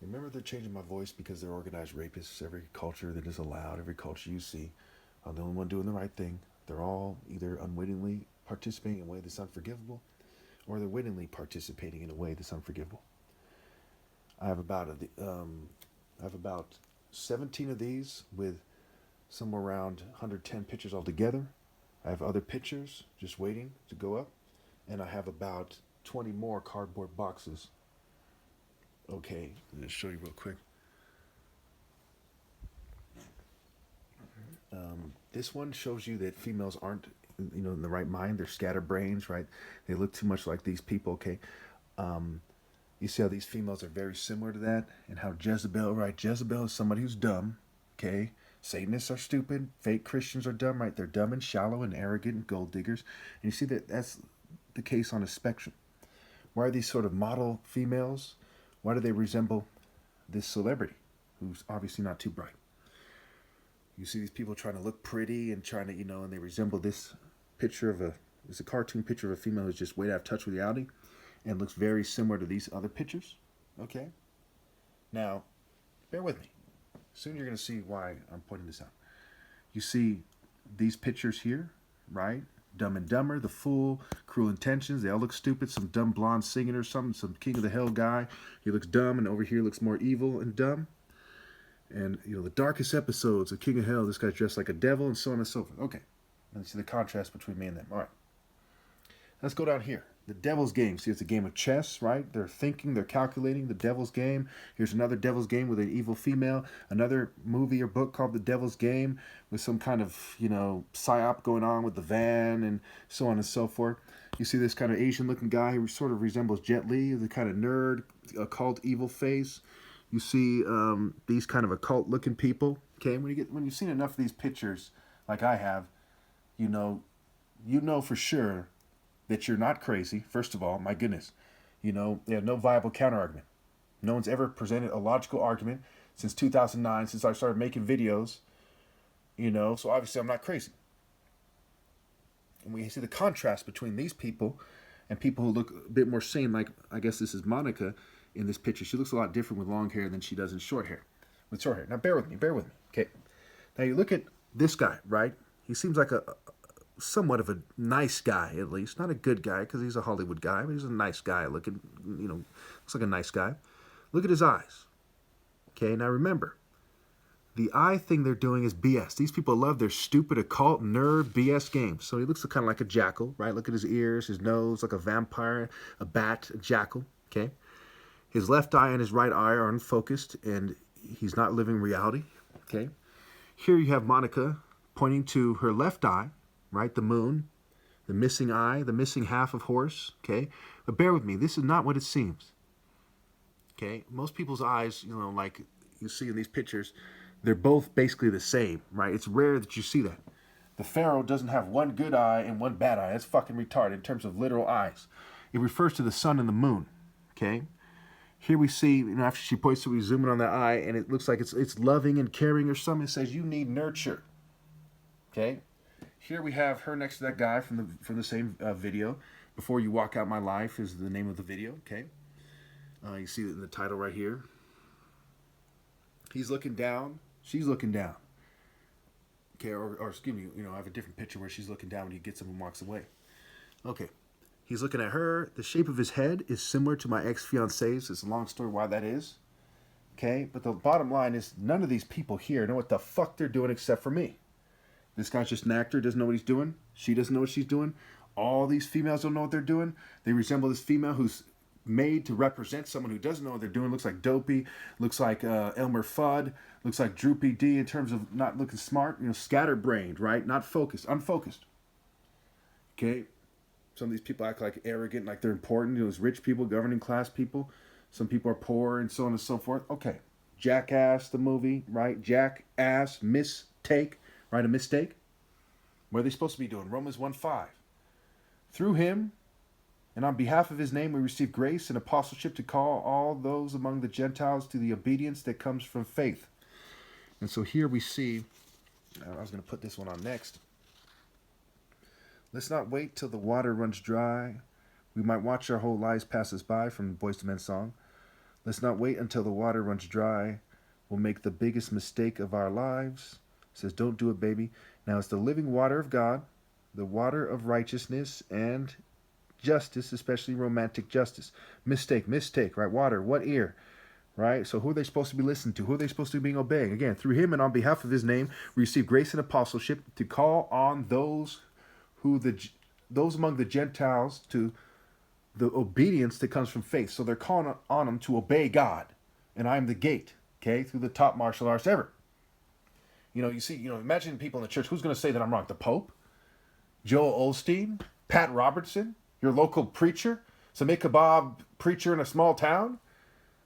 Remember, they're changing my voice because they're organized rapists. Every culture that is allowed, every culture you see, I'm the only one doing the right thing. They're all either unwittingly participating in a way that's unforgivable, or they're wittingly participating in a way that's unforgivable. I have about I have about 17 of these with somewhere around 110 pictures altogether. I have other pictures just waiting to go up, and I have about 20 more cardboard boxes. Okay, I'm gonna show you real quick. This one shows you that females aren't, in the right mind. They're scatterbrains, right? They look too much like these people. Okay, you see how these females are very similar to that, and how Jezebel, right? Jezebel is somebody who's dumb. Okay, Satanists are stupid. Fake Christians are dumb, right? They're dumb and shallow and arrogant and gold diggers. And you see that that's the case on a spectrum. Why are these sort of model females? Why do they resemble this celebrity who's obviously not too bright? You see these people trying to look pretty and trying to, and they resemble this picture of it's a cartoon picture of a female who's just way out of touch with reality and looks very similar to these other pictures. Okay? Now, bear with me. Soon you're going to see why I'm pointing this out. You see these pictures here, right? Dumb and Dumber, The Fool, Cruel Intentions. They all look stupid. Some dumb blonde singing or something. Some King of the Hill guy. He looks dumb, and over here looks more evil and dumb. And, the darkest episodes of King of Hell, this guy's dressed like a devil, and so on and so forth. Okay. Let's see the contrast between me and them. All right. Let's go down here. The Devil's Game. See, it's a game of chess, right? They're thinking, they're calculating. The Devil's Game. Here's another Devil's Game with an evil female. Another movie or book called The Devil's Game with some kind of, psyop going on with the van and so on and so forth. You see this kind of Asian-looking guy who sort of resembles Jet Li, the kind of nerd, occult evil face. You see these kind of occult-looking people. Okay, when you've seen enough of these pictures, like I have, you know for sure that you're not crazy. First of all, my goodness, they have no viable counterargument. No one's ever presented a logical argument since 2009, since I started making videos. So obviously I'm not crazy. And we see the contrast between these people and people who look a bit more sane. Like, I guess this is Monica in this picture. She looks a lot different with long hair than she does in short hair. With short hair. Now, bear with me. Okay. Now, you look at this guy, right? He seems like a somewhat of a nice guy, at least. Not a good guy, because he's a Hollywood guy, but he's a nice guy looking, looks like a nice guy. Look at his eyes. Okay, now remember, the eye thing they're doing is BS. These people love their stupid occult nerd BS games. So he looks kind of like a jackal, right? Look at his ears, his nose, like a vampire, a bat, a jackal, okay? His left eye and his right eye are unfocused, and he's not living reality, okay? Here you have Monica pointing to her left eye, right? The moon, the missing eye, the missing half of horse, okay? But bear with me, this is not what it seems, okay? Most people's eyes, like you see in these pictures, they're both basically the same, right? It's rare that you see that. The pharaoh doesn't have one good eye and one bad eye. That's fucking retarded in terms of literal eyes. It refers to the sun and the moon, okay? Here we see, after she points to, we zoom in on that eye, and it looks like it's loving and caring or something. It says, you need nurture, okay? Here we have her next to that guy from the same video. Before You Walk Out My Life is the name of the video, okay? You see it in the title right here. He's looking down. She's looking down. Okay, or excuse me, I have a different picture where she's looking down when he gets up and walks away. Okay. He's looking at her. The shape of his head is similar to my ex-fiance's. It's a long story why that is. Okay, but the bottom line is none of these people here know what the fuck they're doing except for me. This guy's just an actor, doesn't know what he's doing. She doesn't know what she's doing. All these females don't know what they're doing. They resemble this female who's made to represent someone who doesn't know what they're doing. Looks like Dopey, looks like Elmer Fudd, looks like Droopy D in terms of not looking smart, scatterbrained, right? Not focused, unfocused. Okay? Some of these people act like arrogant, like they're important. Those rich people, governing class people. Some people are poor and so on and so forth. Okay. Jackass, the movie, right? Jackass, mistake, right? A mistake. What are they supposed to be doing? Romans 1:5. Through him, and on behalf of his name, we receive grace and apostleship to call all those among the Gentiles to the obedience that comes from faith. And so here we see, I was going to put this one on next. Let's not wait till the water runs dry. We might watch our whole lives pass us by, from the Boyz II Men song. Let's not wait until the water runs dry. We'll make the biggest mistake of our lives. It says, don't do it, baby. Now it's the living water of God, the water of righteousness and justice, especially romantic justice. Mistake, right? Water, what ear? Right? So who are they supposed to be listening to? Who are they supposed to be obeying? Again, through him and on behalf of his name, we receive grace and apostleship to call on those among the Gentiles to the obedience that comes from faith. So they're calling on them to obey God. And I'm the gate, okay, through the top martial arts ever. Imagine people in the church. Who's going to say that I'm wrong? The Pope? Joel Osteen? Pat Robertson? Your local preacher? Some kebab preacher in a small town?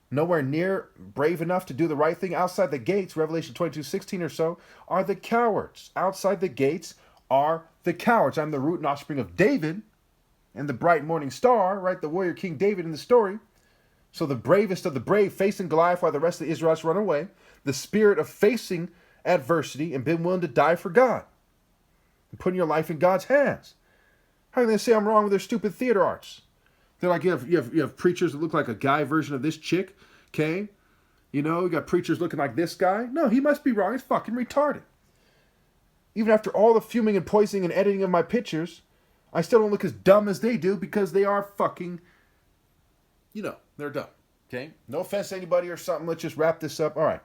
Nowhere near brave enough to do the right thing. Outside the gates, Revelation 22:16 or so, are the cowards. Outside the gates are the cowards. I'm the root and offspring of David and the bright morning star, right? The warrior King David in the story. So the bravest of the brave facing Goliath while the rest of the Israelites run away. The spirit of facing adversity and being willing to die for God. And putting your life in God's hands. How can they say I'm wrong with their stupid theater arts? They're like, you have preachers that look like a guy version of this chick, okay? You got preachers looking like this guy. No, he must be wrong. He's fucking retarded. Even after all the fuming and poisoning and editing of my pictures, I still don't look as dumb as they do because they are fucking, they're dumb, okay? No offense to anybody or something. Let's just wrap this up. All right.